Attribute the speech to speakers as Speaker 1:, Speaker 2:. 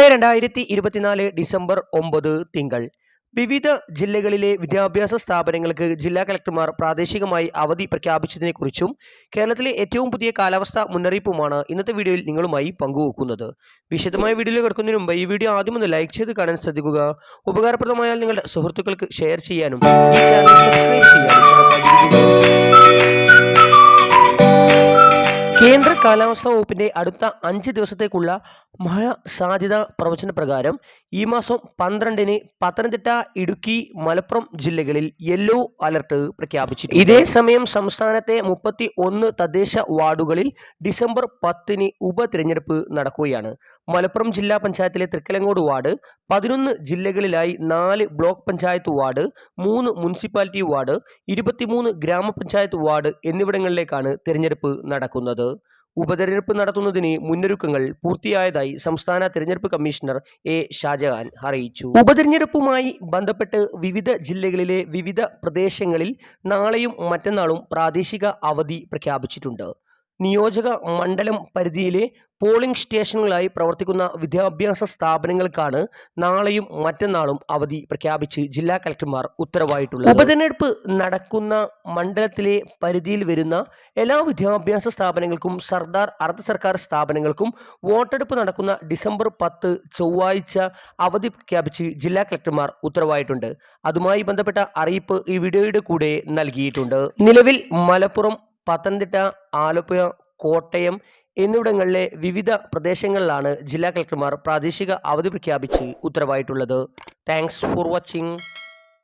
Speaker 1: ഇന്ന് 2024 ഡിസംബർ 9 തിങ്കൾ. വിവിധ ജില്ലകളിലെ വിദ്യാഭ്യാസ സ്ഥാപനങ്ങൾക്ക് ജില്ലാ കളക്ടർമാർ പ്രാദേശികമായി അവധി പ്രഖ്യാപിച്ചതിനെക്കുറിച്ചും കേരളത്തിലെ ഏറ്റവും പുതിയ കാലാവസ്ഥാ മുന്നറിയിപ്പുമാണ് ഇന്നത്തെ വീഡിയോയിൽ നിങ്ങളുമായി പങ്കുവെക്കുന്നത്. വിശദമായ വീഡിയോയിൽ കിടക്കുന്നതിന് മുമ്പ് ഈ വീഡിയോ ആദ്യം ഒന്ന് ലൈക്ക് ചെയ്ത് കാണാൻ ശ്രദ്ധിക്കുക. ഉപകാരപ്രദമായാൽ നിങ്ങളുടെ സുഹൃത്തുക്കൾക്ക് ഷെയർ ചെയ്യാനും ഈ ചാനൽ സബ്സ്ക്രൈബ് ചെയ്യാനും. കേന്ദ്ര കാലാവസ്ഥാ വകുപ്പിന്റെ അടുത്ത 5 ദിവസത്തേക്കുള്ള മഴ സാധ്യത പ്രവചന പ്രകാരം ഈ മാസം 12-ന് പത്തനംതിട്ട, ഇടുക്കി, മലപ്പുറം ജില്ലകളിൽ യെല്ലോ അലർട്ട് പ്രഖ്യാപിച്ചിട്ടുണ്ട്. ഇതേസമയം സംസ്ഥാനത്തെ 31 തദ്ദേശ വാർഡുകളിൽ ഡിസംബർ 10-ന് ഉപതിരഞ്ഞെടുപ്പ് നടക്കുകയാണ്. മലപ്പുറം ജില്ലാ പഞ്ചായത്തിലെ തൃക്കലങ്ങോട് വാർഡ്, 11 ജില്ലകളിലായി 4 block panchayat ward, 3 municipality ward, 23 ഗ്രാമപഞ്ചായത്ത് വാർഡ് എന്നിവിടങ്ങളിലേക്കാണ് തിരഞ്ഞെടുപ്പ് നടക്കുന്നത്. ഉപതെരഞ്ഞെടുപ്പ് നടത്തുന്നതിന് മുന്നൊരുക്കങ്ങൾ പൂർത്തിയായതായി സംസ്ഥാന തിരഞ്ഞെടുപ്പ് കമ്മീഷണർ എ ഷാജഹാൻ അറിയിച്ചു. ഉപതെരഞ്ഞെടുപ്പുമായി ബന്ധപ്പെട്ട് വിവിധ ജില്ലകളിലെ വിവിധ പ്രദേശങ്ങളിൽ നാളെയും മറ്റന്നാളും പ്രാദേശിക അവധി പ്രഖ്യാപിച്ചിട്ടുണ്ട്. നിയോജക മണ്ഡലം പരിധിയിലെ പോളിംഗ് സ്റ്റേഷനുകളായി പ്രവർത്തിക്കുന്ന വിദ്യാഭ്യാസ സ്ഥാപനങ്ങൾക്കാണ് നാളെയും മറ്റന്നാളും അവധി പ്രഖ്യാപിച്ച് ജില്ലാ കളക്ടർമാർ ഉത്തരവായിട്ടുള്ളത്. ഉപതെരഞ്ഞെടുപ്പ് നടക്കുന്ന മണ്ഡലത്തിലെ പരിധിയിൽ വരുന്ന എല്ലാ വിദ്യാഭ്യാസ സ്ഥാപനങ്ങൾക്കും സർക്കാർ, അർദ്ധ സർക്കാർ സ്ഥാപനങ്ങൾക്കും വോട്ടെടുപ്പ് നടക്കുന്ന ഡിസംബർ 10 ചൊവ്വാഴ്ച അവധി പ്രഖ്യാപിച്ച് ജില്ലാ കളക്ടർമാർ ഉത്തരവായിട്ടുണ്ട്. അതുമായി ബന്ധപ്പെട്ട അറിയിപ്പ് ഈ വീഡിയോയുടെ കൂടെ നൽകിയിട്ടുണ്ട്. നിലവിൽ മലപ്പുറം, പത്തനംതിട്ട, ആലപ്പുഴ, കോട്ടയം എന്നിവിടങ്ങളിലെ വിവിധ പ്രദേശങ്ങളിലാണ് ജില്ലാ കളക്ടർമാർ പ്രാദേശിക അവധി പ്രഖ്യാപിച്ച് ഉത്തരവായിട്ടുള്ളത്. Thanks for watching.